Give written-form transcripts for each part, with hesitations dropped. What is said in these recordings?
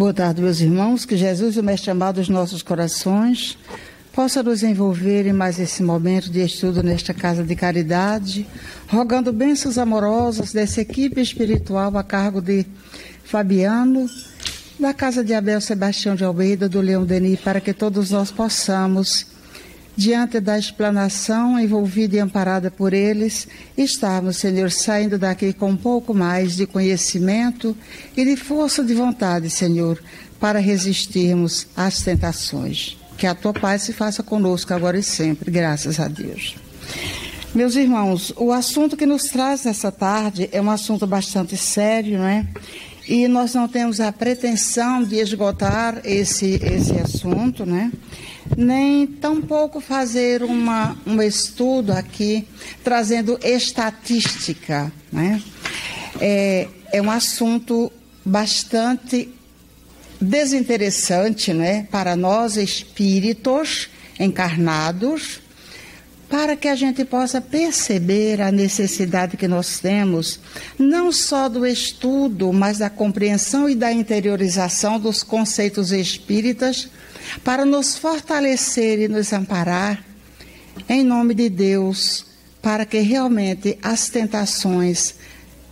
Boa tarde, meus irmãos. Que Jesus, o Mestre amado dos nossos corações, possa nos envolver em mais esse momento de estudo nesta casa de caridade, rogando bênçãos amorosas dessa equipe espiritual a cargo de Fabiano, da casa de Abel Sebastião de Almeida, do Leão Denis, para que todos nós possamos, diante da explanação, envolvida e amparada por eles, estarmos, Senhor, saindo daqui com um pouco mais de conhecimento e de força de vontade, Senhor, para resistirmos às tentações. Que a tua paz se faça conosco agora e sempre, graças a Deus. Meus irmãos, o assunto que nos traz nessa tarde é um assunto bastante sério, não é? E nós não temos a pretensão de esgotar esse assunto, né? Nem tampouco fazer um estudo aqui trazendo estatística, né? É um assunto bastante desinteressante, né, para nós espíritos encarnados, para que a gente possa perceber a necessidade que nós temos, não só do estudo, mas da compreensão e da interiorização dos conceitos espíritas, para nos fortalecer e nos amparar, em nome de Deus, para que realmente as tentações,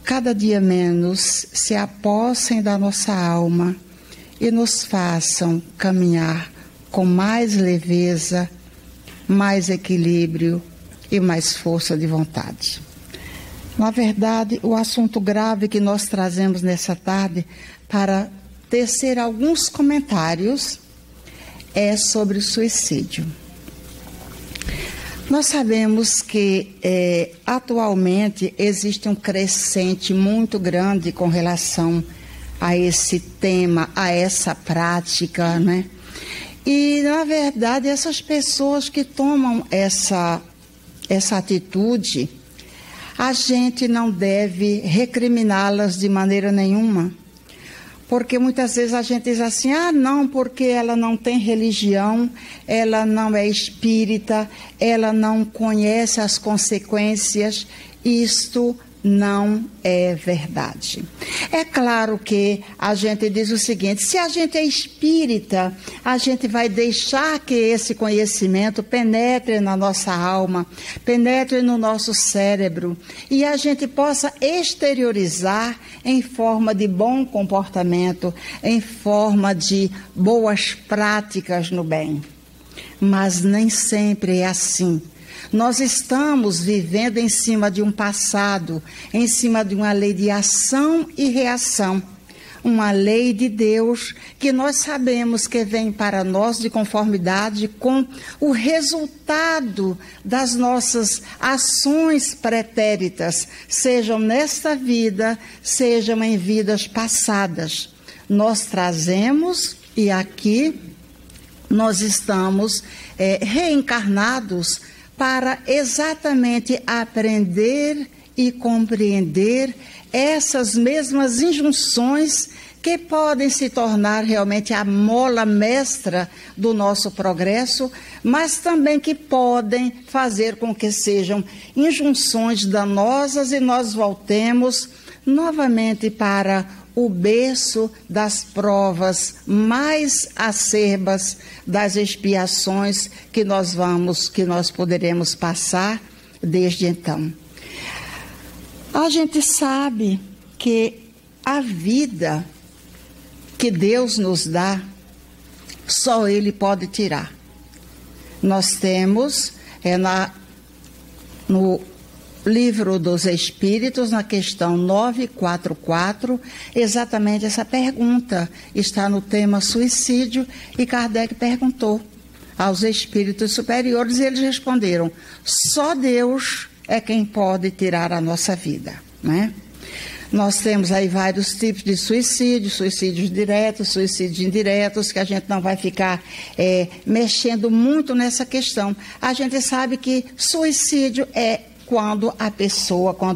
cada dia menos, se apossem da nossa alma e nos façam caminhar com mais leveza, mais equilíbrio e mais força de vontade. Na verdade, o assunto grave que nós trazemos nessa tarde para tecer alguns comentários é sobre o suicídio. Nós sabemos que atualmente existe um crescente muito grande com relação a esse tema, a essa prática, né? E, na verdade, essas pessoas que tomam essa atitude, a gente não deve recriminá-las de maneira nenhuma. Porque muitas vezes a gente diz assim, não, porque ela não tem religião, ela não é espírita, ela não conhece as consequências. Isto não é verdade. É claro que a gente diz o seguinte, se a gente é espírita, a gente vai deixar que esse conhecimento penetre na nossa alma, penetre no nosso cérebro e a gente possa exteriorizar em forma de bom comportamento, em forma de boas práticas no bem. Mas nem sempre é assim. Nós estamos vivendo em cima de um passado, em cima de uma lei de ação e reação. Uma lei de Deus que nós sabemos que vem para nós de conformidade com o resultado das nossas ações pretéritas, sejam nesta vida, sejam em vidas passadas. Nós trazemos, e aqui nós estamos reencarnados para exatamente aprender e compreender essas mesmas injunções que podem se tornar realmente a mola mestra do nosso progresso, mas também que podem fazer com que sejam injunções danosas e nós voltemos novamente para o berço das provas mais acerbas, das expiações que nós poderemos passar desde então. A gente sabe que a vida que Deus nos dá, só Ele pode tirar. Nós temos no Livro dos Espíritos, na questão 944, exatamente essa pergunta. Está no tema suicídio e Kardec perguntou aos espíritos superiores e eles responderam, só Deus é quem pode tirar a nossa vida, né? Nós temos aí vários tipos de suicídio, suicídios diretos, suicídios indiretos, que a gente não vai ficar mexendo muito nessa questão. A gente sabe que suicídio é quando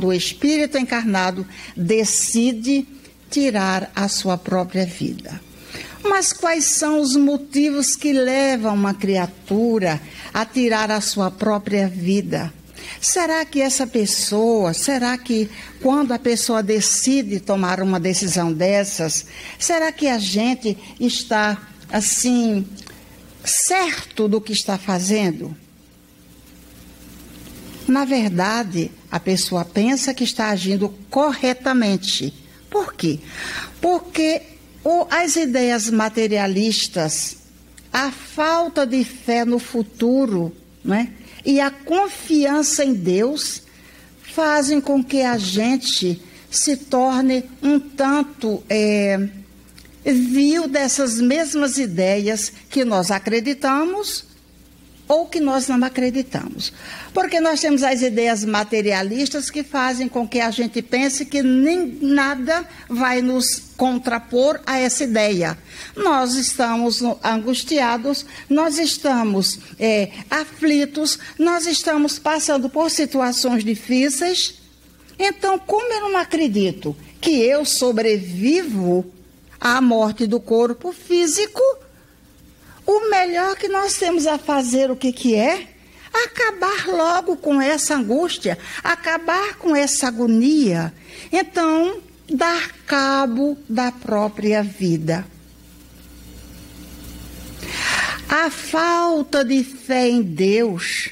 o espírito encarnado decide tirar a sua própria vida. Mas quais são os motivos que levam uma criatura a tirar a sua própria vida? Será que será que quando a pessoa decide tomar uma decisão dessas, será que a gente está, assim, certo do que está fazendo? Na verdade, a pessoa pensa que está agindo corretamente. Por quê? Porque as ideias materialistas, a falta de fé no futuro, não é? E a confiança em Deus fazem com que a gente se torne um tanto vil dessas mesmas ideias que nós acreditamos ou que nós não acreditamos. Porque nós temos as ideias materialistas que fazem com que a gente pense que nem nada vai nos contrapor a essa ideia. Nós estamos angustiados, nós estamos aflitos, nós estamos passando por situações difíceis. Então, como eu não acredito que eu sobrevivo à morte do corpo físico, o melhor que nós temos a fazer, o que é? Acabar logo com essa angústia, acabar com essa agonia. Então, dar cabo da própria vida. A falta de fé em Deus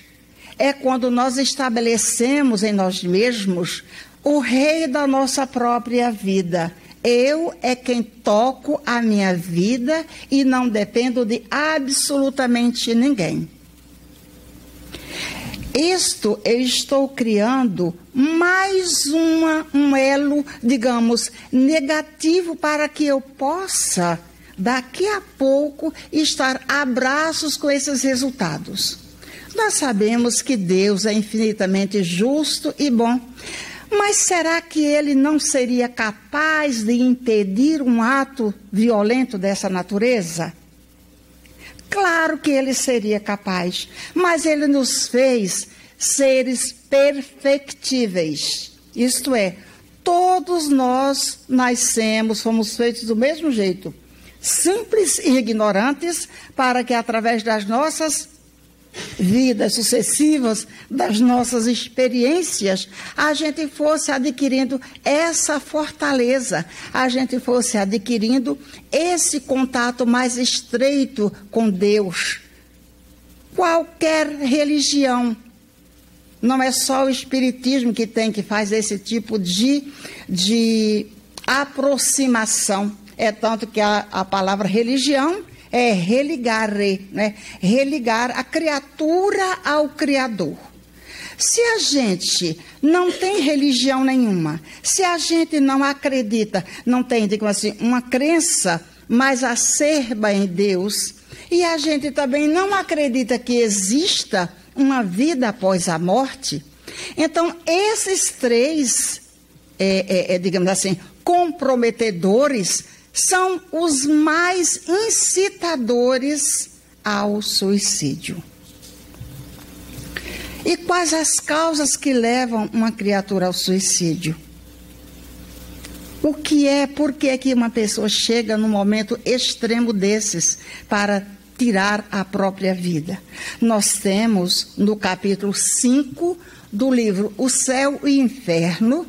é quando nós estabelecemos em nós mesmos o rei da nossa própria vida. Eu é quem toco a minha vida e não dependo de absolutamente ninguém. Isto eu estou criando mais um elo, digamos, negativo para que eu possa, daqui a pouco, estar a braços com esses resultados. Nós sabemos que Deus é infinitamente justo e bom. Mas será que ele não seria capaz de impedir um ato violento dessa natureza? Claro que ele seria capaz, mas ele nos fez seres perfectíveis. Isto é, todos nós nascemos, fomos feitos do mesmo jeito, simples e ignorantes, para que através das nossas vidas sucessivas, das nossas experiências, a gente fosse adquirindo essa fortaleza, a gente fosse adquirindo esse contato mais estreito com Deus. Qualquer religião, não é só o espiritismo que faz esse tipo de aproximação, é tanto que a palavra religião é religar, né? Religar a criatura ao Criador. Se a gente não tem religião nenhuma, se a gente não acredita, não tem, digamos assim, uma crença mais acerba em Deus, e a gente também não acredita que exista uma vida após a morte, então esses três, digamos assim, comprometedores, são os mais incitadores ao suicídio. E quais as causas que levam uma criatura ao suicídio? Por que é que uma pessoa chega num momento extremo desses para tirar a própria vida? Nós temos no capítulo 5 do livro O Céu e o Inferno,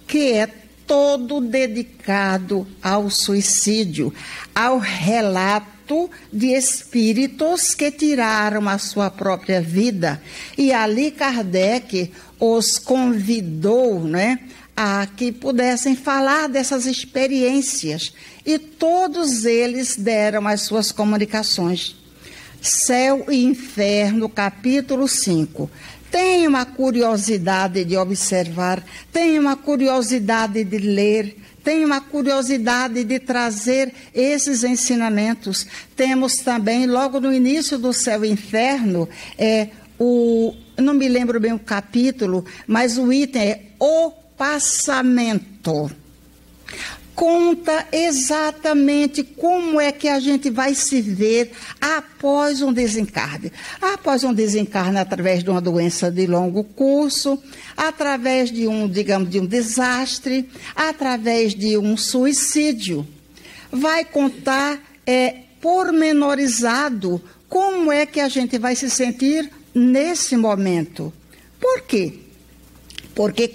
que é todo dedicado ao suicídio, ao relato de espíritos que tiraram a sua própria vida. E ali Kardec os convidou, né, a que pudessem falar dessas experiências. E todos eles deram as suas comunicações. Céu e Inferno, capítulo 5. Tenho uma curiosidade de observar, tenho uma curiosidade de ler, tenho uma curiosidade de trazer esses ensinamentos. Temos também, logo no início do Céu e Inferno, não me lembro bem o capítulo, mas o item é o passamento. Conta exatamente como é que a gente vai se ver após um desencarne. Após um desencarne através de uma doença de longo curso, através de um desastre, através de um suicídio. Vai contar pormenorizado como é que a gente vai se sentir nesse momento. Por quê? Porque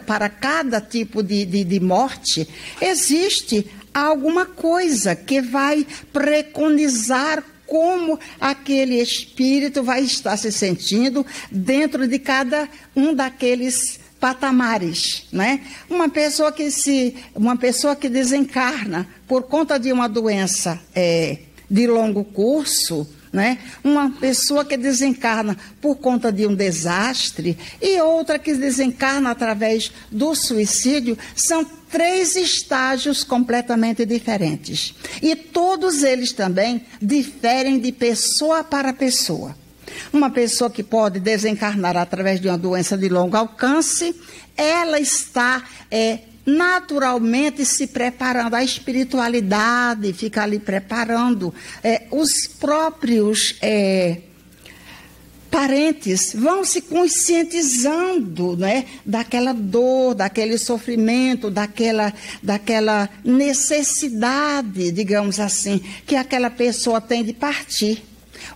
para cada tipo de morte existe alguma coisa que vai preconizar como aquele espírito vai estar se sentindo dentro de cada um daqueles patamares, né? Uma pessoa que desencarna por conta de uma doença de longo curso, né? Uma pessoa que desencarna por conta de um desastre e outra que desencarna através do suicídio, são 3 estágios completamente diferentes. E todos eles também diferem de pessoa para pessoa. Uma pessoa que pode desencarnar através de uma doença de longo alcance, ela está naturalmente se preparando, a espiritualidade fica ali preparando, os próprios parentes vão se conscientizando, né, daquela dor, daquele sofrimento, daquela necessidade, digamos assim, que aquela pessoa tem de partir.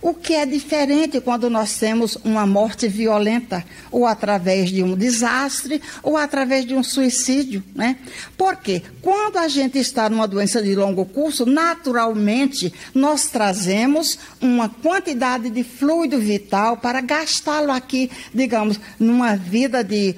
O que é diferente quando nós temos uma morte violenta, ou através de um desastre, ou através de um suicídio, né? Porque quando a gente está numa doença de longo curso, naturalmente nós trazemos uma quantidade de fluido vital para gastá-lo aqui, digamos, numa vida de...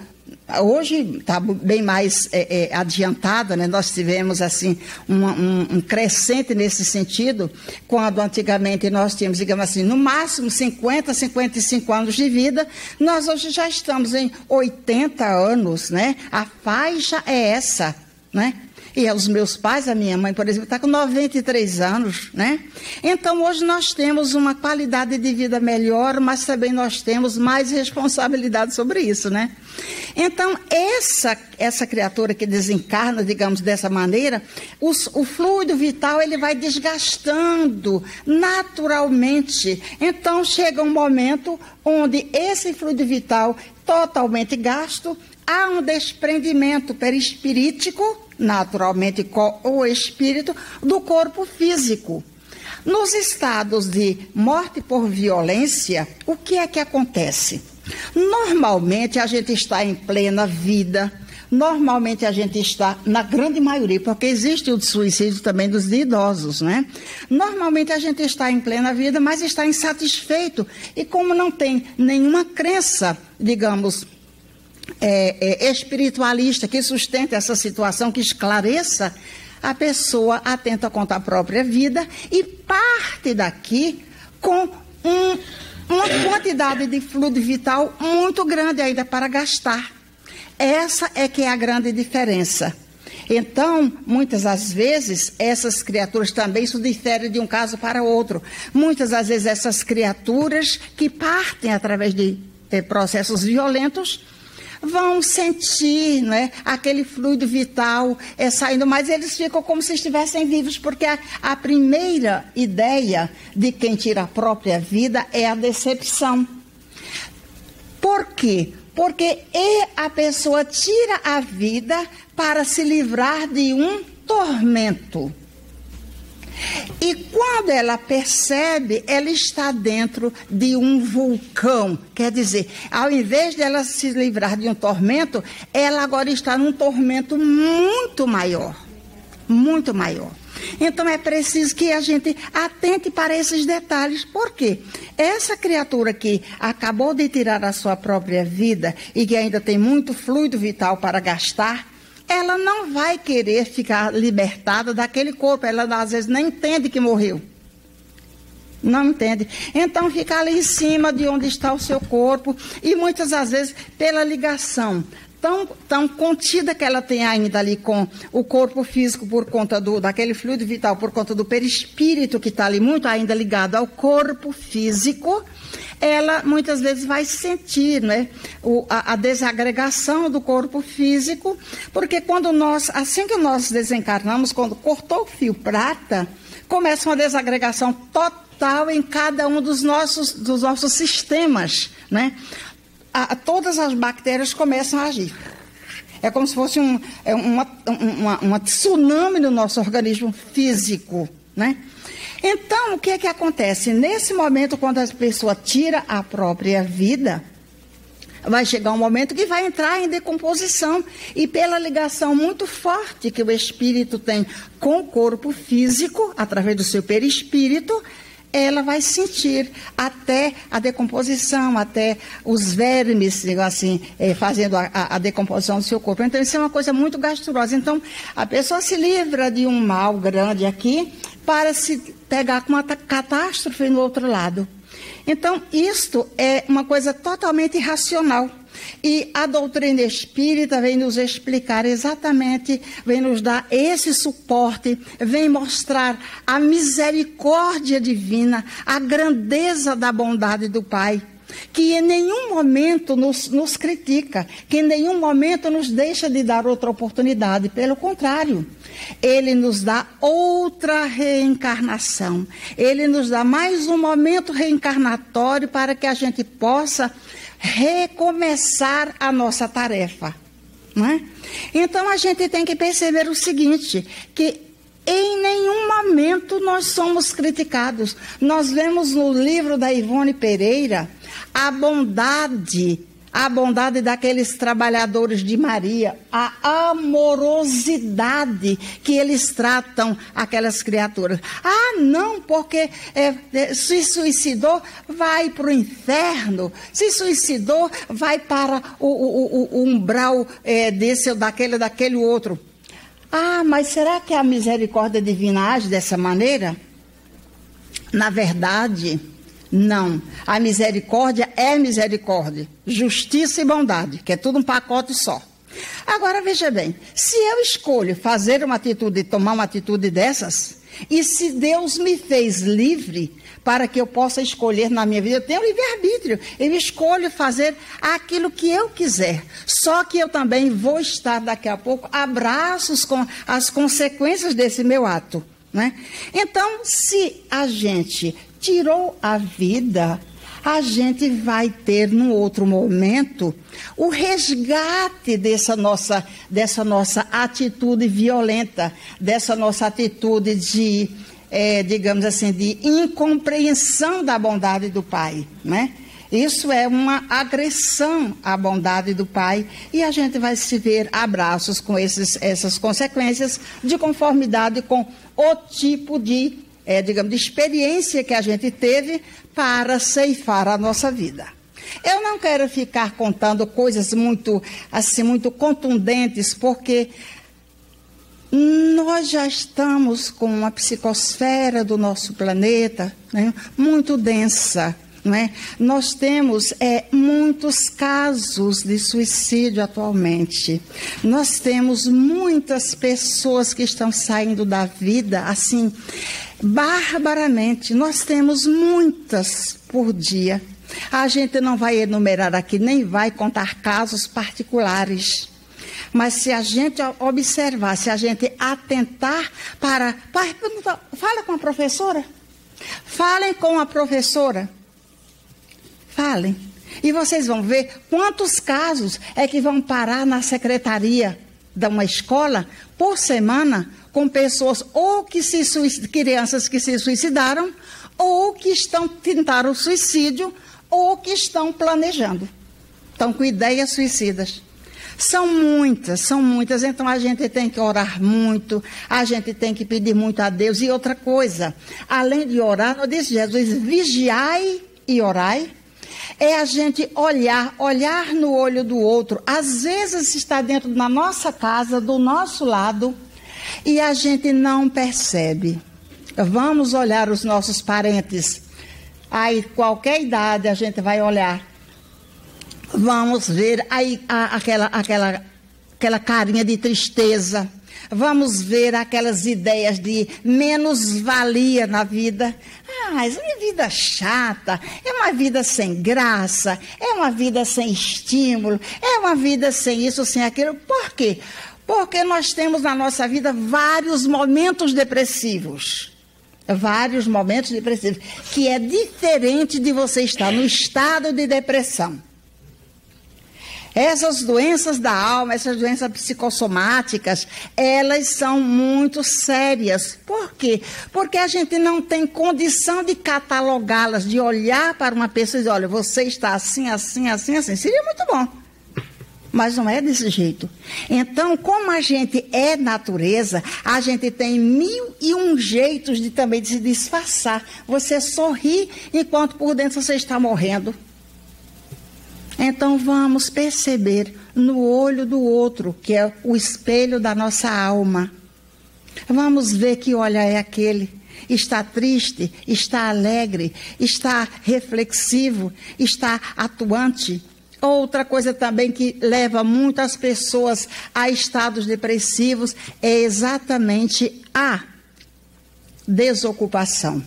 Hoje está bem mais adiantada, né? Nós tivemos assim um crescente nesse sentido, quando antigamente nós tínhamos, digamos assim, no máximo 50, 55 anos de vida, nós hoje já estamos em 80 anos, né? A faixa é essa, né? E os meus pais, a minha mãe, por exemplo, está com 93 anos, né? Então, hoje nós temos uma qualidade de vida melhor, mas também nós temos mais responsabilidade sobre isso, né? Então, essa criatura que desencarna, digamos, dessa maneira, o fluido vital, ele vai desgastando naturalmente. Então, chega um momento onde esse fluido vital, totalmente gasto, há um desprendimento perispirítico, naturalmente com o espírito, do corpo físico. Nos estados de morte por violência, o que é que acontece? Normalmente a gente está em plena vida, normalmente a gente está, na grande maioria, porque existe o suicídio também dos idosos, né? Normalmente a gente está em plena vida, mas está insatisfeito. E como não tem nenhuma crença, digamos, espiritualista que sustente essa situação, que esclareça, a pessoa atenta contra a própria vida e parte daqui com uma quantidade de fluido vital muito grande ainda para gastar. Essa é que é a grande diferença. Então, muitas das vezes, essas criaturas também, isso difere de um caso para outro. Muitas das vezes, essas criaturas que partem através de processos violentos, vão sentir, né, aquele fluido vital saindo, mas eles ficam como se estivessem vivos, porque a primeira ideia de quem tira a própria vida é a decepção. Por quê? Porque a pessoa tira a vida para se livrar de um tormento. E quando ela percebe, ela está dentro de um vulcão. Quer dizer, ao invés de ela se livrar de um tormento, ela agora está num tormento muito maior. Muito maior. Então é preciso que a gente atente para esses detalhes. Por quê? Essa criatura que acabou de tirar a sua própria vida e que ainda tem muito fluido vital para gastar, ela não vai querer ficar libertada daquele corpo. Ela, às vezes, nem entende que morreu. Não entende. Então, fica ali em cima de onde está o seu corpo. E, muitas das vezes, pela ligação tão contida que ela tem ainda ali com o corpo físico, por conta daquele fluido vital, por conta do perispírito que está ali muito ainda ligado ao corpo físico, ela muitas vezes vai sentir, né, a desagregação do corpo físico, porque assim que nós desencarnamos, quando cortou o fio prata, começa uma desagregação total em cada um dos nossos sistemas, né? Todas as bactérias começam a agir. É como se fosse uma tsunami no nosso organismo físico, né? Então, o que é que acontece? Nesse momento, quando a pessoa tira a própria vida, Vai chegar um momento que vai entrar em decomposição. E pela ligação muito forte que o espírito tem com o corpo físico, através do seu perispírito, ela vai sentir até a decomposição, até os vermes, assim, fazendo a decomposição do seu corpo. Então, isso é uma coisa muito gasturosa. Então, a pessoa se livra de um mal grande aqui para se pegar com uma catástrofe no outro lado. Então, isto é uma coisa totalmente irracional. E a doutrina espírita vem nos explicar exatamente, vem nos dar esse suporte, vem mostrar a misericórdia divina, a grandeza da bondade do Pai, que em nenhum momento nos critica, que em nenhum momento nos deixa de dar outra oportunidade. Pelo contrário, Ele nos dá outra reencarnação. Ele nos dá mais um momento reencarnatório para que a gente possa recomeçar a nossa tarefa, não é? Então a gente tem que perceber o seguinte, que em nenhum momento nós somos criticados. Nós vemos no livro da Ivone Pereira a bondade daqueles trabalhadores de Maria, a amorosidade que eles tratam aquelas criaturas. Ah, não, porque se suicidou, vai para o inferno, se suicidou, vai para o umbral desse ou daquele outro. Ah, mas será que a misericórdia divina age dessa maneira? Na verdade, não. A misericórdia é misericórdia, justiça e bondade, que é tudo um pacote só. Agora, veja bem, se eu escolho fazer uma atitude, tomar uma atitude dessas, e se Deus me fez livre para que eu possa escolher na minha vida, eu tenho livre-arbítrio, eu escolho fazer aquilo que eu quiser. Só que eu também vou estar daqui a pouco a braços com as consequências desse meu ato, né? Então, se a gente tirou a vida, a gente vai ter, num outro momento, o resgate dessa nossa atitude violenta, dessa nossa atitude de, digamos assim, de incompreensão da bondade do Pai, né? Isso é uma agressão à bondade do Pai e a gente vai se ver a braços com essas consequências de conformidade com o tipo de digamos, de experiência que a gente teve para ceifar a nossa vida. Eu não quero ficar contando coisas muito contundentes, porque nós já estamos com uma psicosfera do nosso planeta, né, muito densa. Não é? Nós temos muitos casos de suicídio atualmente. Nós temos muitas pessoas que estão saindo da vida assim, barbaramente. Nós temos muitas por dia. A gente não vai enumerar aqui, nem vai contar casos particulares. Mas se a gente observar, se a gente atentar para... Fala com a professora. Falem com a professora. Falem. E vocês vão ver quantos casos é que vão parar na secretaria de uma escola por semana com pessoas ou crianças que se suicidaram, ou que tentaram suicídio, ou que estão planejando. Estão com ideias suicidas. São muitas, então a gente tem que orar muito, a gente tem que pedir muito a Deus. E outra coisa, além de orar, nós disse Jesus, vigiai e orai. É a gente olhar no olho do outro. Às vezes está dentro da nossa casa, do nosso lado, e a gente não percebe. Vamos olhar os nossos parentes. Aí, qualquer idade, a gente vai olhar. Vamos ver aí aquela carinha de tristeza. Vamos ver aquelas ideias de menos-valia na vida. Ah, é uma vida chata, é uma vida sem graça, é uma vida sem estímulo, é uma vida sem isso, sem aquilo. Por quê? Porque nós temos na nossa vida vários momentos depressivos. Vários momentos depressivos, que é diferente de você estar no estado de depressão. Essas doenças da alma, essas doenças psicossomáticas, elas são muito sérias. Por quê? Porque a gente não tem condição de catalogá-las, de olhar para uma pessoa e dizer, olha, você está assim, assim, assim, assim. Seria muito bom. Mas não é desse jeito. Então, como a gente é natureza, a gente tem 1001 jeitos também de se disfarçar. Você sorri enquanto por dentro você está morrendo. Então vamos perceber no olho do outro, que é o espelho da nossa alma. Vamos ver que olho é aquele. Está triste, está alegre, está reflexivo, está atuante. Outra coisa também que leva muitas pessoas a estados depressivos é exatamente a desocupação.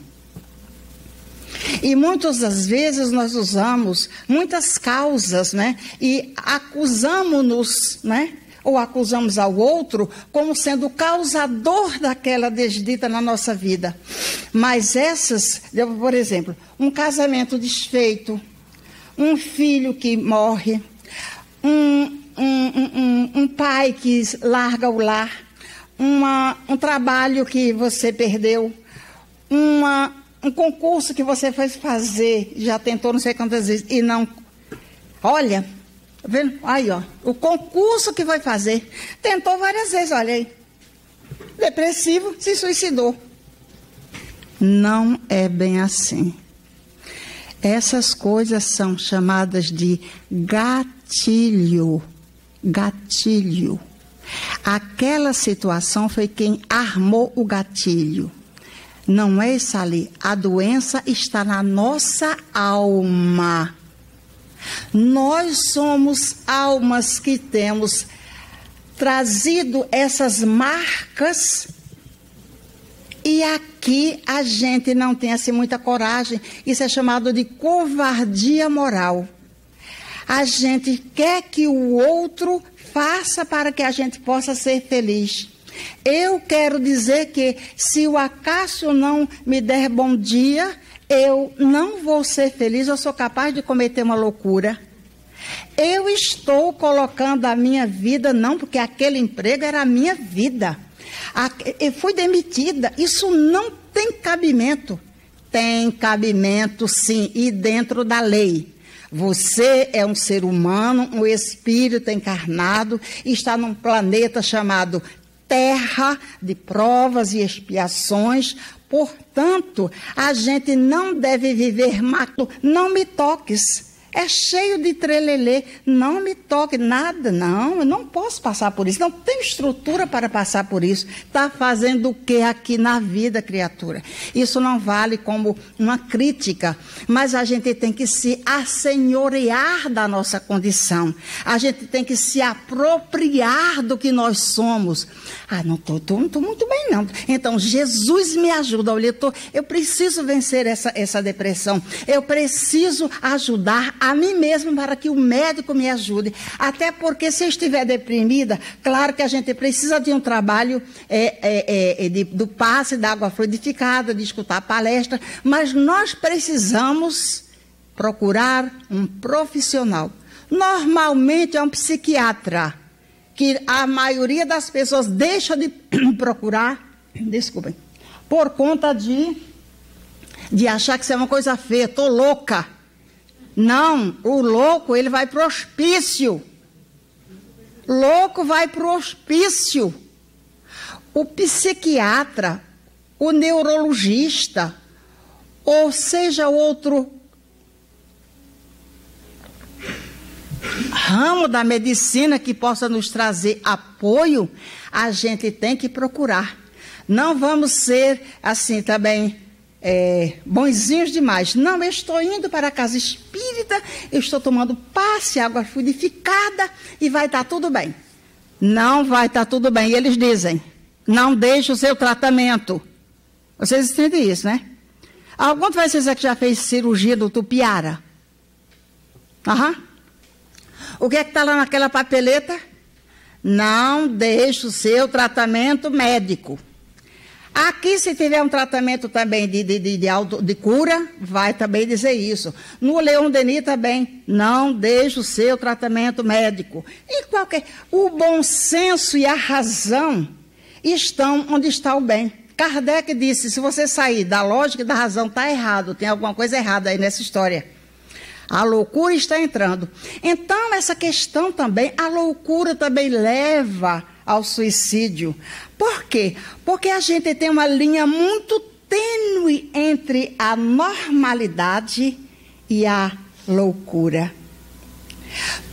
E muitas das vezes nós usamos muitas causas, né? E acusamos-nos, né? Ou acusamos ao outro como sendo o causador daquela desdita na nossa vida. Mas essas, por exemplo, um casamento desfeito, um filho que morre, um pai que larga o lar, um trabalho que você perdeu, um concurso que você foi fazer, já tentou não sei quantas vezes e não... Olha, tá vendo? Aí, ó, o concurso que foi fazer, tentou várias vezes, olha aí. Depressivo, se suicidou. Não é bem assim. Essas coisas são chamadas de gatilho. Gatilho. Aquela situação foi quem armou o gatilho. Não é isso ali. A doença está na nossa alma. Nós somos almas que temos trazido essas marcas e aqui a gente não tem assim muita coragem. Isso é chamado de covardia moral. A gente quer que o outro faça para que a gente possa ser feliz. Eu quero dizer que se o Acácio não me der bom dia, eu não vou ser feliz, eu sou capaz de cometer uma loucura. Eu estou colocando a minha vida, não, porque aquele emprego era a minha vida. Eu fui demitida, isso não tem cabimento. Tem cabimento, sim, e dentro da lei. Você é um ser humano, um espírito encarnado, e está num planeta chamado Terra de provas e expiações. Portanto, a gente não deve viver mato. Não me toques. É cheio de trelelê. Não me toque nada. Não, eu não posso passar por isso. Não tenho estrutura para passar por isso. Está fazendo o que aqui na vida, criatura? Isso não vale como uma crítica. Mas a gente tem que se assenhorear da nossa condição. A gente tem que se apropriar do que nós somos. Ah, não estou muito bem, não. Então, Jesus me ajuda. Olha, eu preciso vencer essa depressão. Eu preciso ajudar a mim mesmo para que o médico me ajude. Até porque se eu estiver deprimida, claro que a gente precisa de um trabalho do passe da água fluidificada, de escutar palestra, mas nós precisamos procurar um profissional. Normalmente é um psiquiatra, que a maioria das pessoas deixa de procurar, desculpem, por conta de achar que isso é uma coisa feia, estou louca. Não, o louco, ele vai para o hospício. Louco vai para o hospício. O psiquiatra, o neurologista, ou seja, outro ramo da medicina que possa nos trazer apoio, a gente tem que procurar. Não vamos ser assim também bonzinhos demais. Não, eu estou indo para a casa espírita, eu estou tomando passe, água fluidificada e vai estar tudo bem. Não vai estar tudo bem. E eles dizem, não deixe o seu tratamento. Vocês entendem isso, né? Algum de vocês aqui já fez cirurgia do Tupiara? Aham. O que é que está lá naquela papeleta? Não deixe o seu tratamento médico. Aqui, se tiver um tratamento também de cura, vai também dizer isso. No Leon Denis também, não deixe o seu tratamento médico. E o bom senso e a razão estão onde está o bem. Kardec disse, se você sair da lógica e da razão, está errado, tem alguma coisa errada aí nessa história. A loucura está entrando. Então, essa questão também, a loucura também leva ao suicídio. Por quê? Porque a gente tem uma linha muito tênue entre a normalidade e a loucura.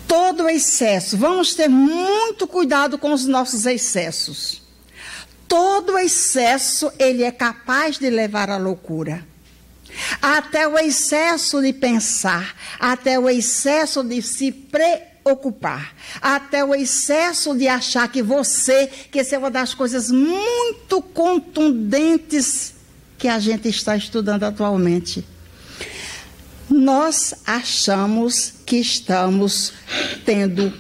Todo excesso, vamos ter muito cuidado com os nossos excessos. Todo excesso, ele é capaz de levar à loucura. Até o excesso de pensar, até o excesso de se preocupar, até o excesso de achar que essa é uma das coisas muito contundentes que a gente está estudando atualmente. Nós achamos que estamos temos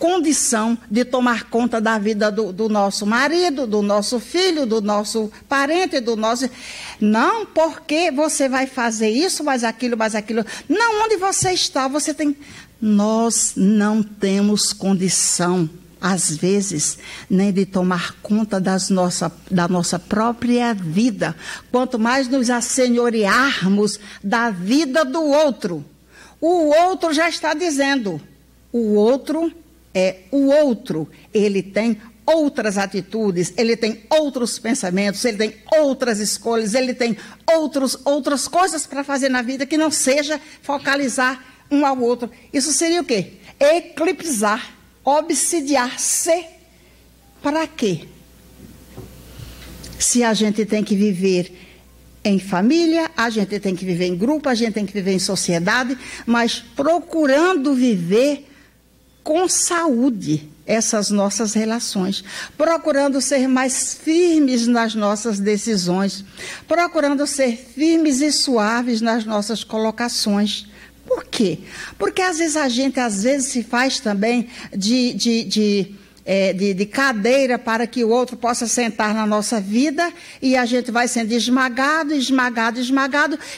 condição de tomar conta da vida do nosso marido, do nosso filho, do nosso parente, Não, porque você vai fazer isso, mais aquilo. Não, onde você está, Nós não temos condição, às vezes, nem de tomar conta da nossa própria vida. Quanto mais nos assenhorearmos da vida do outro. O outro já está dizendo... O outro é o outro, ele tem outras atitudes, ele tem outros pensamentos, ele tem outras escolhas, ele tem outras coisas para fazer na vida que não seja focalizar um ao outro. Isso seria o quê? Eclipsar, obsidiar-se. Para quê? Se a gente tem que viver em família, a gente tem que viver em grupo, a gente tem que viver em sociedade, mas procurando viver com saúde essas nossas relações, procurando ser mais firmes nas nossas decisões, procurando ser firmes e suaves nas nossas colocações. Por quê? Porque às vezes a gente se faz também de cadeira para que o outro possa sentar na nossa vida e a gente vai sendo esmagado.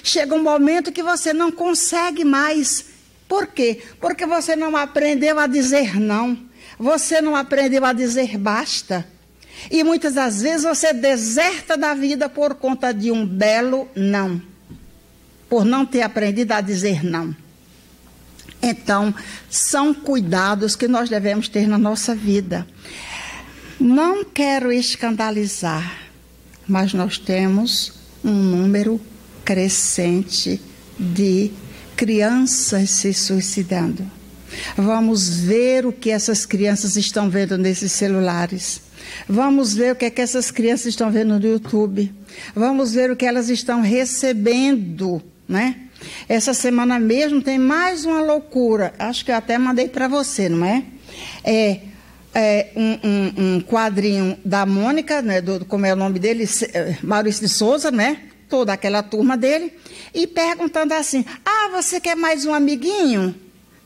Chega um momento que você não consegue mais. Por quê? Porque você não aprendeu a dizer não. Você não aprendeu a dizer basta. E muitas das vezes você deserta da vida por conta de um belo não. Por não ter aprendido a dizer não. Então, são cuidados que nós devemos ter na nossa vida. Não quero escandalizar, mas nós temos um número crescente de crianças se suicidando. Vamos ver o que essas crianças estão vendo nesses celulares. Vamos ver o que essas crianças estão vendo no YouTube. Vamos ver o que elas estão recebendo, né? Essa semana mesmo tem mais uma loucura. Acho que eu até mandei para você, não é? Um quadrinho da Mônica, né? Como é o nome dele? Maurício de Souza, né? Toda aquela turma dele, e perguntando assim, você quer mais um amiguinho?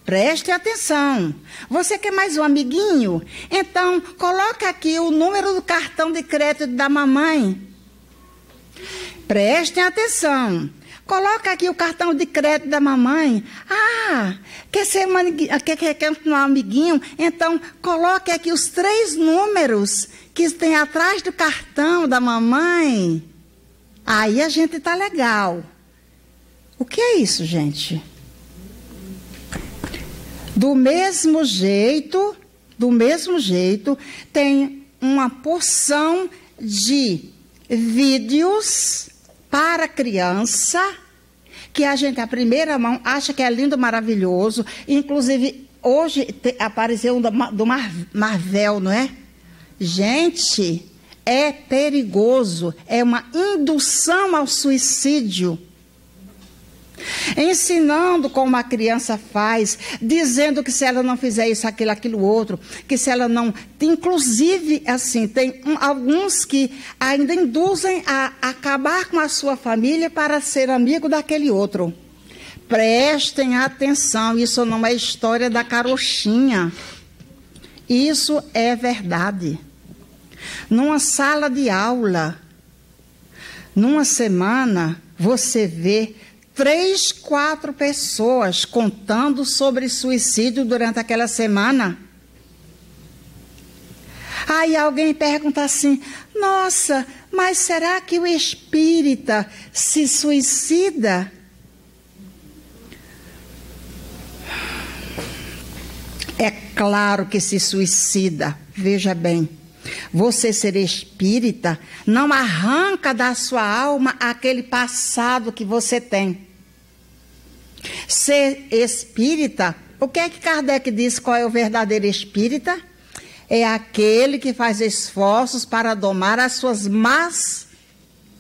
Preste atenção. Você quer mais um amiguinho? Então, coloca aqui o número do cartão de crédito da mamãe. Prestem atenção. Coloca aqui o cartão de crédito da mamãe. Quer um amiguinho? Então, coloque aqui os 3 números que tem atrás do cartão da mamãe. Aí a gente tá legal. O que é isso, gente? Do mesmo jeito, tem uma porção de vídeos para criança que a gente, à primeira mão, acha que é lindo, maravilhoso. Inclusive, hoje apareceu um do Marvel, não é? Gente... é perigoso, é uma indução ao suicídio. Ensinando como a criança faz, dizendo que se ela não fizer isso, aquilo, outro, que se ela não... Inclusive, assim, tem alguns que ainda induzem a acabar com a sua família para ser amigo daquele outro. Prestem atenção, isso não é história da carochinha. Isso é verdade. Numa sala de aula, numa semana, você vê 3, 4 pessoas contando sobre suicídio durante aquela semana. Aí alguém pergunta assim: nossa, mas será que o espírita se suicida? É claro que se suicida. Veja bem, você ser espírita não arranca da sua alma aquele passado que você tem. Ser espírita, o que é que Kardec diz qual é o verdadeiro espírita? É aquele que faz esforços para domar as suas más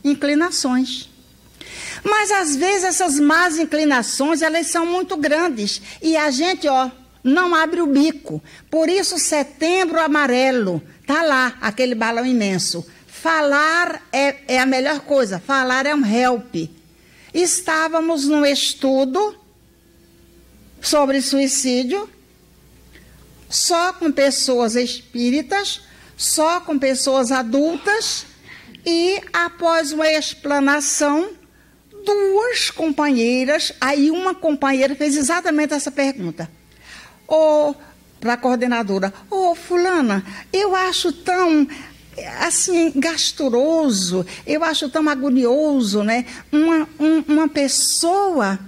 inclinações. Mas às vezes essas más inclinações, elas são muito grandes e a gente, não abre o bico. Por isso, Setembro Amarelo, está lá, aquele balão imenso. Falar é a melhor coisa, falar é um help. Estávamos num estudo sobre suicídio, só com pessoas espíritas, só com pessoas adultas, e após uma explanação, 2 companheiras, aí uma companheira fez exatamente essa pergunta. Para a coordenadora: fulana, eu acho tão, assim, gasturoso, eu acho tão agonioso, né? Uma pessoa,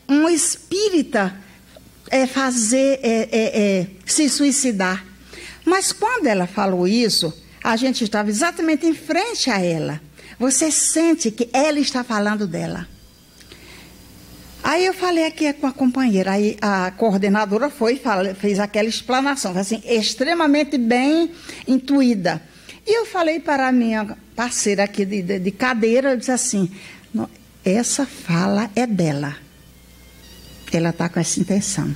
um espírita, se suicidar. Mas quando ela falou isso, a gente estava exatamente em frente a ela. Você sente que ela está falando dela. Aí eu falei aqui com a companheira, aí a coordenadora fez aquela explanação, assim, extremamente bem intuída. E eu falei para a minha parceira aqui de cadeira, eu disse assim: essa fala é dela. Ela está com essa intenção.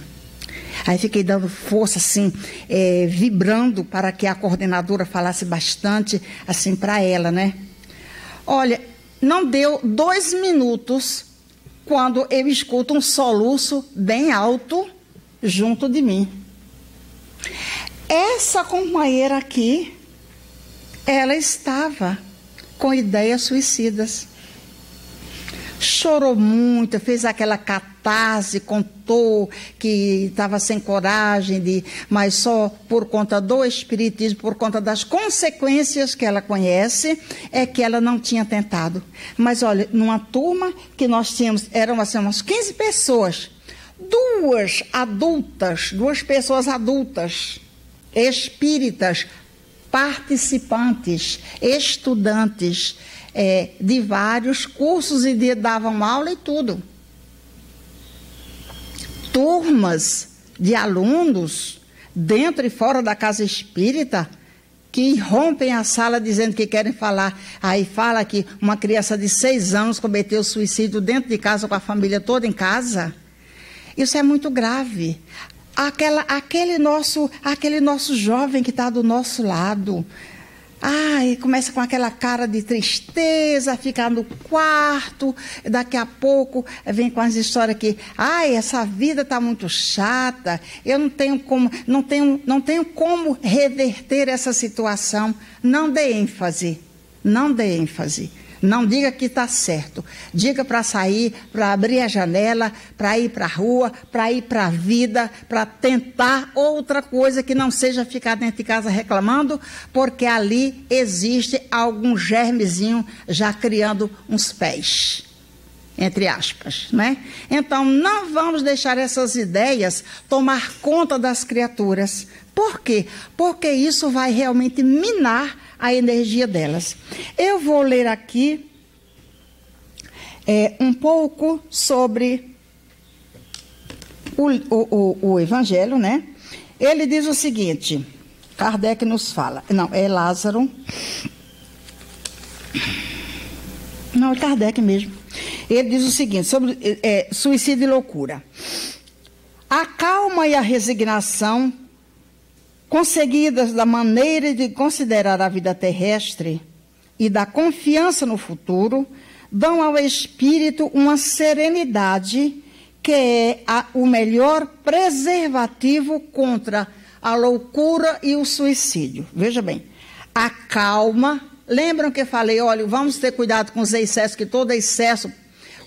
Aí fiquei dando força, assim, vibrando para que a coordenadora falasse bastante, assim, para ela, né? Olha, não deu 2 minutos quando eu escuto um soluço bem alto junto de mim. Essa companheira aqui, ela estava com ideias suicidas. Chorou muito, fez aquela catarse, contou que estava sem coragem, mas só por conta do espiritismo, por conta das consequências que ela conhece, é que ela não tinha tentado. Mas olha, numa turma que nós tínhamos, eram assim, umas 15 pessoas, 2 pessoas adultas, espíritas, participantes, estudantes, de vários cursos e davam aula e tudo. Turmas de alunos dentro e fora da casa espírita que rompem a sala dizendo que querem falar. Aí fala que uma criança de 6 anos cometeu suicídio dentro de casa com a família toda em casa. Isso é muito grave. Aquele nosso jovem que está do nosso lado, e começa com aquela cara de tristeza, fica no quarto, daqui a pouco vem com as histórias que, essa vida está muito chata, eu não tenho como reverter essa situação. Não dê ênfase. Não diga que está certo. Diga para sair, para abrir a janela, para ir para a rua, para ir para a vida, para tentar outra coisa que não seja ficar dentro de casa reclamando, porque ali existe algum germezinho já criando uns pés, entre aspas, né? Então, não vamos deixar essas ideias tomar conta das criaturas. Por quê? Porque isso vai realmente minar a energia delas. Eu vou ler aqui um pouco sobre o Evangelho, né? Ele diz o seguinte, Kardec nos fala, é Lázaro, é Kardec mesmo. Ele diz o seguinte, sobre suicídio e loucura. A calma e a resignação conseguidas da maneira de considerar a vida terrestre e da confiança no futuro, dão ao espírito uma serenidade que é o melhor preservativo contra a loucura e o suicídio. Veja bem, acalma. Lembram que eu falei, olha, vamos ter cuidado com os excessos, que todo excesso,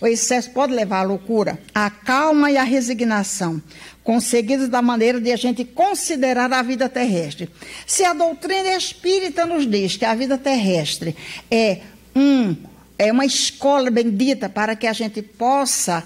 o excesso pode levar à loucura. A calma e a resignação, conseguidos da maneira de a gente considerar a vida terrestre. Se a doutrina espírita nos diz que a vida terrestre é uma escola bendita para que a gente possa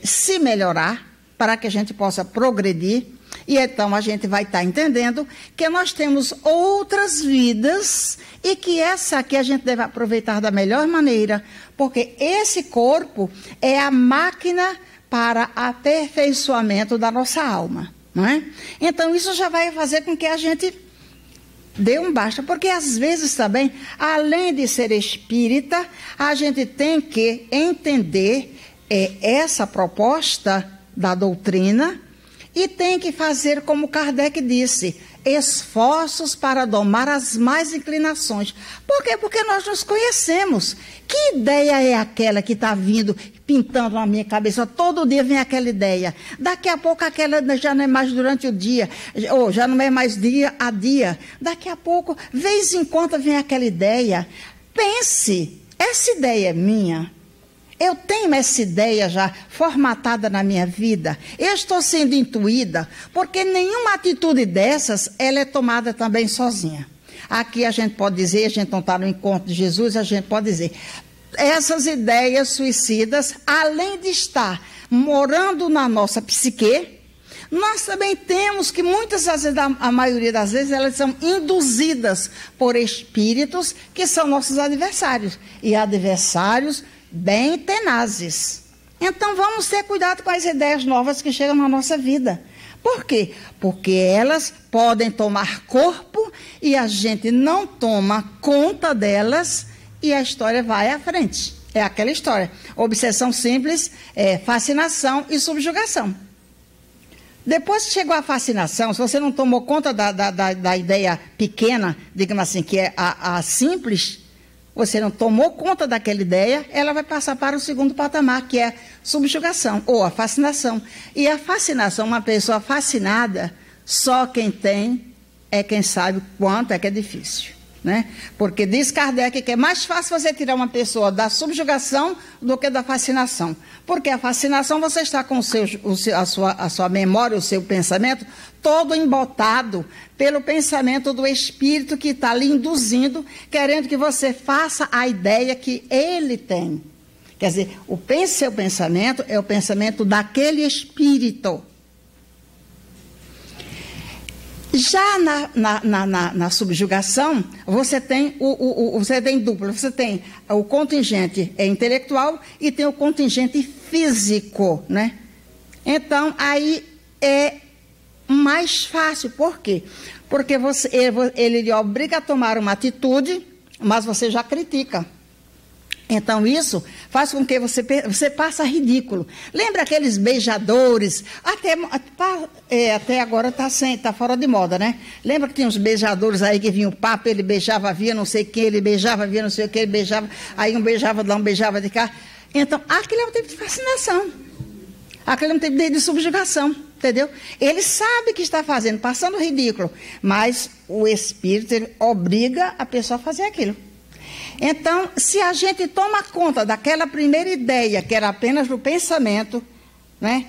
se melhorar, para que a gente possa progredir, e então a gente vai estar entendendo que nós temos outras vidas e que essa aqui a gente deve aproveitar da melhor maneira, porque esse corpo é a máquina para aperfeiçoamento da nossa alma, não é? Então isso já vai fazer com que a gente dê um basta, porque às vezes também, além de ser espírita, a gente tem que entender essa proposta da doutrina e tem que fazer como Kardec disse, esforços para domar as más inclinações. Por quê? Porque nós nos conhecemos. Que ideia é aquela que está vindo, pintando na minha cabeça? Todo dia vem aquela ideia. Daqui a pouco aquela já não é mais durante o dia, ou já não é mais dia a dia. Daqui a pouco, vez em quando, vem aquela ideia. Pense, essa ideia é minha. Eu tenho essa ideia já formatada na minha vida. Eu estou sendo intuída, porque nenhuma atitude dessas, ela é tomada também sozinha. Aqui a gente pode dizer, a gente não está no encontro de Jesus, a gente pode dizer, essas ideias suicidas, além de estar morando na nossa psique, nós também temos que muitas vezes, a maioria das vezes, elas são induzidas por espíritos que são nossos adversários. E adversários bem tenazes. Então vamos ter cuidado com as ideias novas que chegam na nossa vida. Por quê? Porque elas podem tomar corpo e a gente não toma conta delas e a história vai à frente. É aquela história. Obsessão simples, fascinação e subjugação. Depois que chegou a fascinação, se você não tomou conta da ideia pequena, digamos assim, que é a simples, você não tomou conta daquela ideia, ela vai passar para o segundo patamar, que é subjugação, ou a fascinação. E a fascinação, uma pessoa fascinada, só quem tem é quem sabe quanto é que é difícil, né? Porque diz Kardec que é mais fácil você tirar uma pessoa da do que da fascinação. Porque a fascinação você está com a sua memória, o seu pensamento, todo embotado pelo pensamento do espírito que está lhe induzindo, querendo que você faça a ideia que ele tem. Quer dizer, seu pensamento é o pensamento daquele espírito. Já na subjugação, você tem você tem duplo, você tem o contingente intelectual e tem o contingente físico, né? Então, aí é mais fácil. Por quê? Porque ele lhe obriga a tomar uma atitude, mas você já critica. Então isso faz com que você passe ridículo. Lembra aqueles beijadores? Até agora está fora de moda, né? Lembra que tinha uns beijadores aí que vinha o papo, ele beijava, via não sei quem, ele beijava, via não sei o que, ele beijava, aí um beijava de lá, um beijava de cá. Então, aquele é um tipo de fascinação. Aquele é um tipo de subjugação, entendeu? Ele sabe que está fazendo, passando ridículo, mas o espírito ele obriga a pessoa a fazer aquilo. Então, se a gente toma conta daquela primeira ideia, que era apenas do pensamento, né?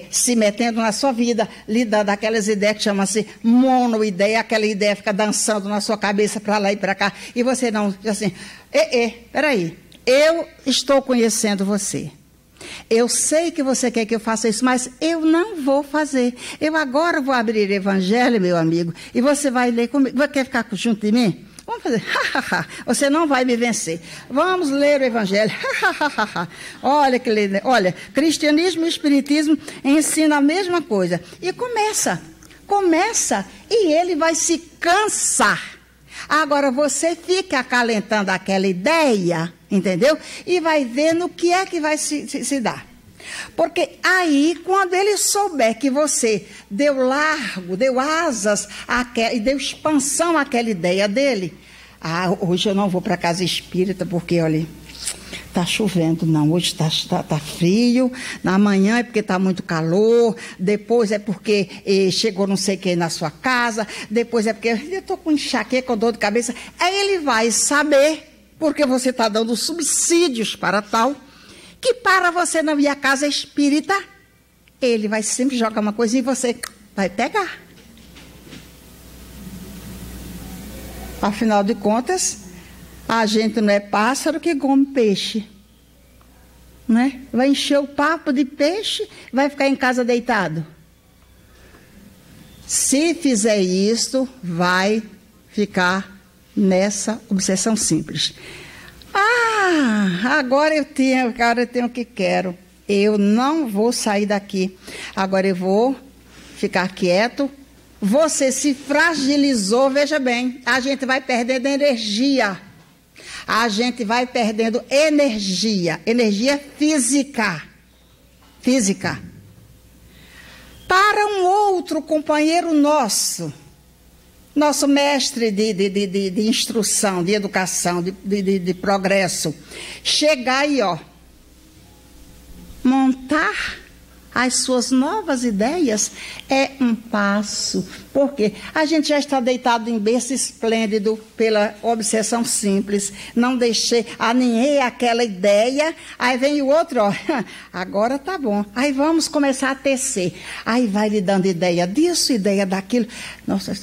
Se metendo na sua vida, lidando daquelas ideias que chamam-se monoideia, aquela ideia fica dançando na sua cabeça para lá e para cá, e você não, assim, peraí, eu estou conhecendo você. Eu sei que você quer que eu faça isso, mas eu não vou fazer. Eu agora vou abrir o Evangelho, meu amigo, e você vai ler comigo. Você quer ficar junto de mim? Vamos fazer, você não vai me vencer. Vamos ler o Evangelho. Olha, cristianismo e espiritismo ensinam a mesma coisa. E começa, e ele vai se cansar. Agora você fica acalentando aquela ideia, entendeu? E vai ver no que é que vai se dar. Porque aí, quando ele souber que você deu asas e deu expansão àquela ideia dele, hoje eu não vou para a casa espírita porque, olha, está chovendo, não, hoje está frio, na manhã é porque está muito calor, depois é porque chegou não sei quem na sua casa, depois é porque eu estou com enxaqueca, com dor de cabeça. Aí ele vai saber, porque você está dando subsídios para tal, que para você não ir à casa espírita, ele vai sempre jogar uma coisinha e você vai pegar. Afinal de contas, a gente não é pássaro que come peixe, né? Vai encher o papo de peixe, vai ficar em casa deitado. Se fizer isso, vai ficar nessa obsessão simples. Agora eu tenho o que quero. Eu não vou sair daqui. Agora eu vou ficar quieto. Você se fragilizou, veja bem, a gente vai perdendo energia. A gente vai perdendo energia física. Para um outro companheiro nosso mestre de instrução, de educação, de progresso, chegar e montar as suas novas ideias é um passo. Porque a gente já está deitado em berço esplêndido pela obsessão simples. Não deixei, aninhei aquela ideia, aí vem o outro, agora tá bom. Aí vamos começar a tecer. Aí vai lhe dando ideia disso, ideia daquilo. Nossa,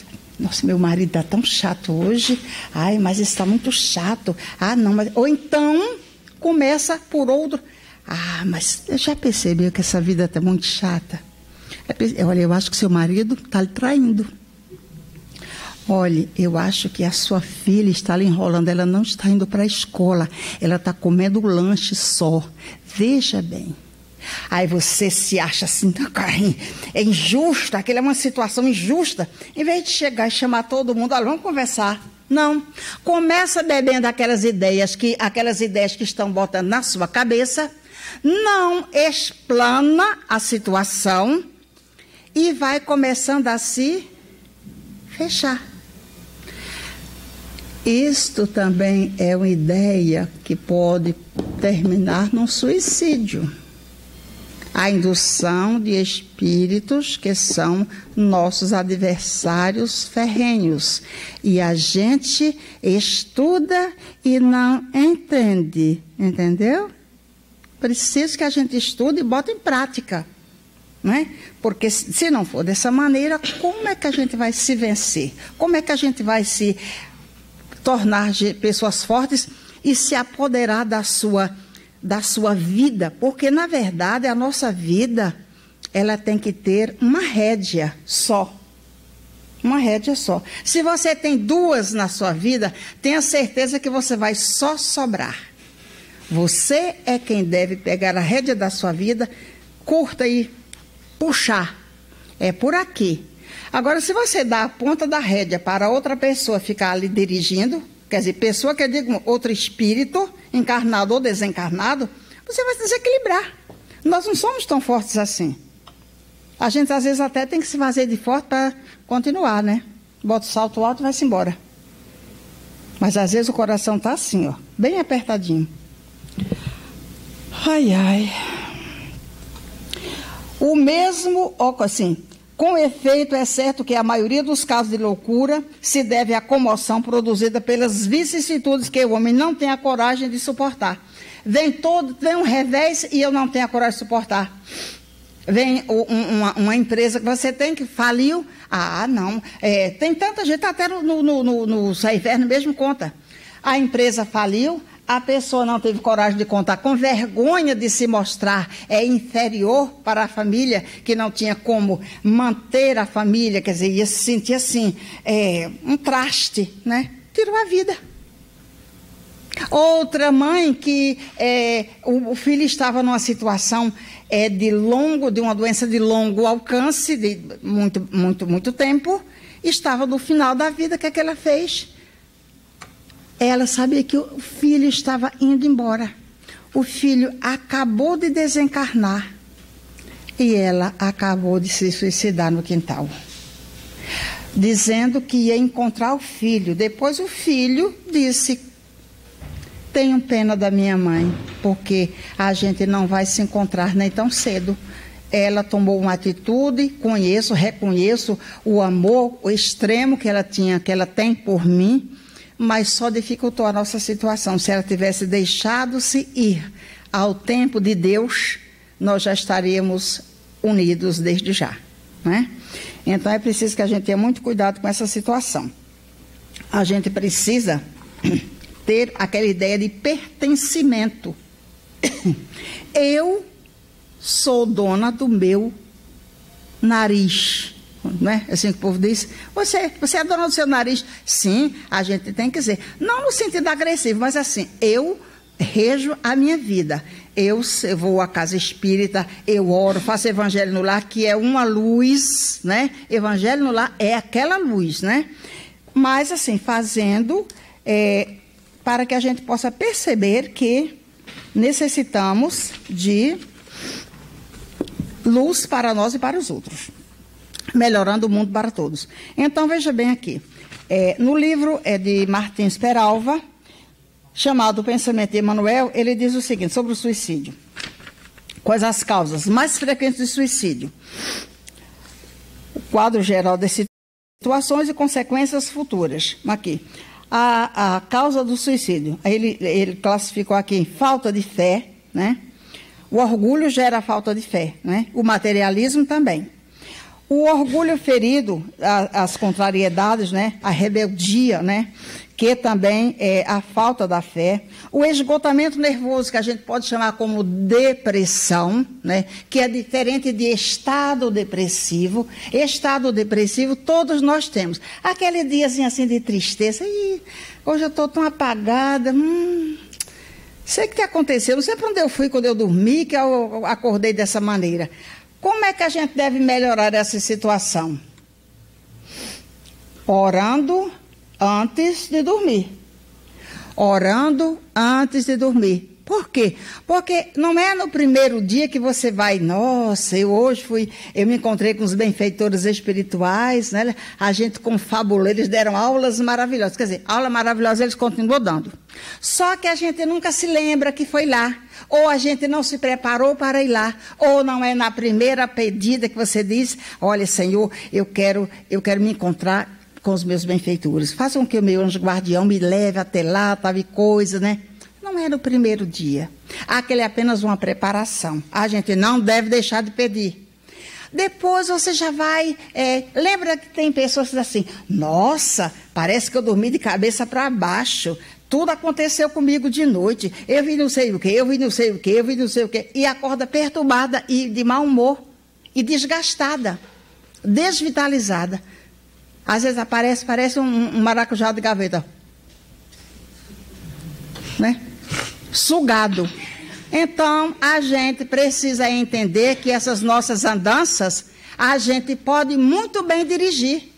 meu marido está tão chato hoje. Ai, mas isso está muito chato. Não, mas... Ou então, começa por outro... mas eu já percebi que essa vida está muito chata. Olha, eu acho que seu marido está lhe traindo. Olha, eu acho que a sua filha está lhe enrolando. Ela não está indo para a escola. Ela está comendo lanche só. Veja bem. Aí você se acha assim, é injusto, aquilo é uma situação injusta. Em vez de chegar e chamar todo mundo, olha, vamos conversar. Não. Começa bebendo aquelas ideias que estão botando na sua cabeça. Não explana a situação e vai começando a se fechar. Isto também é uma ideia que pode terminar num suicídio. A indução de espíritos que são nossos adversários ferrenhos. E a gente estuda e não entende, entendeu? Preciso que a gente estude e bote em prática, né? Porque se não for dessa maneira, como é que a gente vai se vencer? Como é que a gente vai se tornar pessoas fortes e se apoderar da sua vida? Porque, na verdade, a nossa vida, ela tem que ter uma rédea só. Uma rédea só. Se você tem duas na sua vida, tenha certeza que você vai só sobrar. Você é quem deve pegar a rédea da sua vida, curta e puxar. É por aqui. Agora, se você dá a ponta da rédea para outra pessoa ficar ali dirigindo, quer dizer, pessoa que eu digo, outro espírito, encarnado ou desencarnado, você vai se desequilibrar. Nós não somos tão fortes assim. A gente, às vezes, até tem que se fazer de forte para continuar, né? Bota o salto alto e vai-se embora. Mas, às vezes, o coração está assim, bem apertadinho. O mesmo, assim, com efeito, é certo que a maioria dos casos de loucura se deve à comoção produzida pelas vicissitudes que o homem não tem a coragem de suportar. Vem um revés e eu não tenho a coragem de suportar. Vem uma empresa que você tem que faliu. Não. Tem tanta gente, até no Inverno mesmo conta. A empresa faliu. A pessoa não teve coragem de contar, com vergonha de se mostrar inferior para a família, que não tinha como manter a família, quer dizer, ia se sentir assim, um traste, né? Tirou a vida. Outra mãe que o filho estava numa situação de uma doença de longo alcance, de muito tempo, estava no final da vida, o que é que ela fez? Ela sabia que o filho estava indo embora. O filho acabou de desencarnar e ela acabou de se suicidar no quintal, dizendo que ia encontrar o filho. Depois o filho disse: tenho pena da minha mãe. porque a gente não vai se encontrar nem tão cedo. Ela tomou uma atitude, reconheço o amor, o extremo que ela tem por mim, mas só dificultou a nossa situação. Se ela tivesse deixado-se ir ao tempo de Deus, nós já estaríamos unidos desde já, né? Então é preciso que a gente tenha muito cuidado com essa situação. A gente precisa ter aquela ideia de pertencimento. Eu sou dona do meu nariz, né? Assim que o povo diz, você é dona do seu nariz? Sim, a gente tem que dizer, não no sentido agressivo, mas assim, eu rejo a minha vida. Eu vou à casa espírita, eu oro, faço evangelho no lar, que é uma luz, né? Evangelho no lar é aquela luz, né? Mas assim, fazendo para que a gente possa perceber que necessitamos de luz para nós e para os outros, melhorando o mundo para todos. Então, veja bem aqui, no livro de Martins Peralva, chamado Pensamento de Emmanuel, ele diz o seguinte, sobre o suicídio. Quais as causas mais frequentes de suicídio? O quadro geral das situações e consequências futuras. Aqui, a causa do suicídio. Ele classificou aqui falta de fé, né? O orgulho gera falta de fé, né? O materialismo também. O orgulho ferido, as contrariedades, né? A rebeldia, né? Que também é a falta da fé. O esgotamento nervoso, que a gente pode chamar como depressão, né? Que é diferente de estado depressivo. Estado depressivo todos nós temos. Aquele diazinho assim de tristeza. Hoje eu estou tão apagada. Sei o que aconteceu, não sei para onde eu fui quando eu dormi, que eu acordei dessa maneira. Como é que a gente deve melhorar essa situação? Orando antes de dormir. Orando antes de dormir. Por quê? Porque não é no primeiro dia que você vai, nossa, eu me encontrei com os benfeitores espirituais, né? A gente confabulou, eles deram aulas maravilhosas, quer dizer, aula maravilhosa eles continuam dando. Só que a gente nunca se lembra que foi lá, ou a gente não se preparou para ir lá, ou não é na primeira pedida que você diz, olha, Senhor, eu quero me encontrar com os meus benfeitores. Façam que o meu anjo guardião me leve até lá, tal e coisa, né? Não é no primeiro dia. Aquele é apenas uma preparação. A gente não deve deixar de pedir. Depois você já vai... lembra que tem pessoas que dizem assim, nossa, parece que eu dormi de cabeça para baixo. Tudo aconteceu comigo de noite. Eu vi não sei o quê, eu vi não sei o quê, eu vi não sei o quê. E acorda perturbada e de mau humor. E desgastada. Desvitalizada. Às vezes parece um maracujá de gaveta. Né? Sugado. Então, a gente precisa entender que essas nossas andanças, a gente pode muito bem dirigir.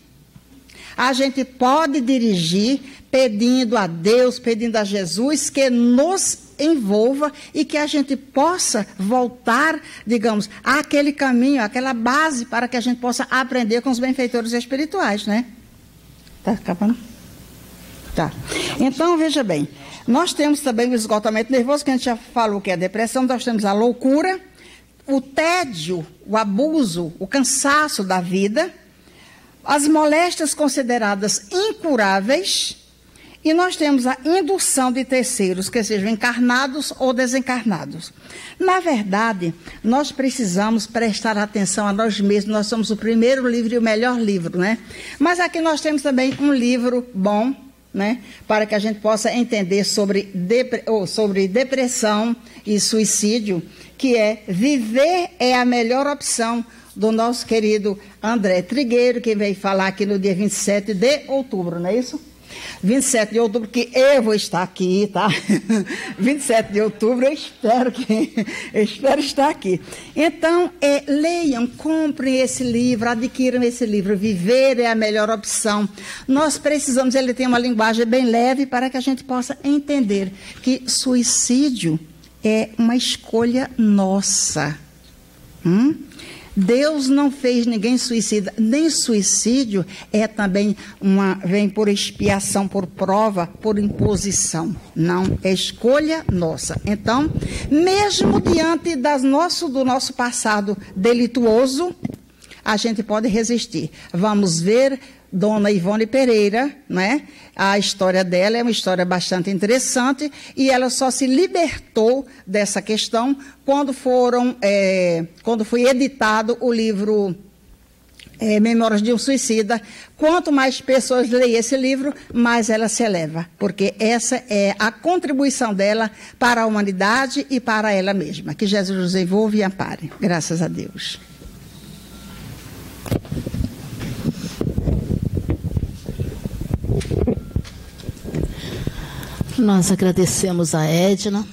A gente pode dirigir pedindo a Deus, pedindo a Jesus que nos envolva e que a gente possa voltar, digamos, àquele caminho, àquela base para que a gente possa aprender com os benfeitores espirituais, né? Tá acabando? Tá. Então, veja bem, nós temos também o esgotamento nervoso, que a gente já falou que é a depressão, nós temos a loucura, o tédio, o abuso, o cansaço da vida, as moléstias consideradas incuráveis, e nós temos a indução de terceiros, que sejam encarnados ou desencarnados. Na verdade, nós precisamos prestar atenção a nós mesmos, nós somos o primeiro livro e o melhor livro, né? Mas aqui nós temos também um livro bom, né, para que a gente possa entender sobre depressão e suicídio, que é Viver é a Melhor Opção, do nosso querido André Trigueiro, que veio falar aqui no dia 27 de outubro, não é isso? 27 de outubro, que eu vou estar aqui, tá? 27 de outubro, eu espero estar aqui. Então, leiam, comprem esse livro, adquiram esse livro. Viver é a melhor opção. Nós precisamos, ele tem uma linguagem bem leve para que a gente possa entender que suicídio é uma escolha nossa. Deus não fez ninguém suicida, nem suicídio também vem por expiação, por prova, por imposição. Não, é escolha nossa. Então, mesmo diante do nosso passado delituoso, a gente pode resistir. Vamos ver Dona Ivone Pereira, né? A história dela é uma história bastante interessante e ela só se libertou dessa questão quando foi editado o livro Memórias de um Suicida. Quanto mais pessoas leem esse livro, mais ela se eleva, porque essa é a contribuição dela para a humanidade e para ela mesma. Que Jesus nos envolva e ampare. Graças a Deus. Nós agradecemos a Edna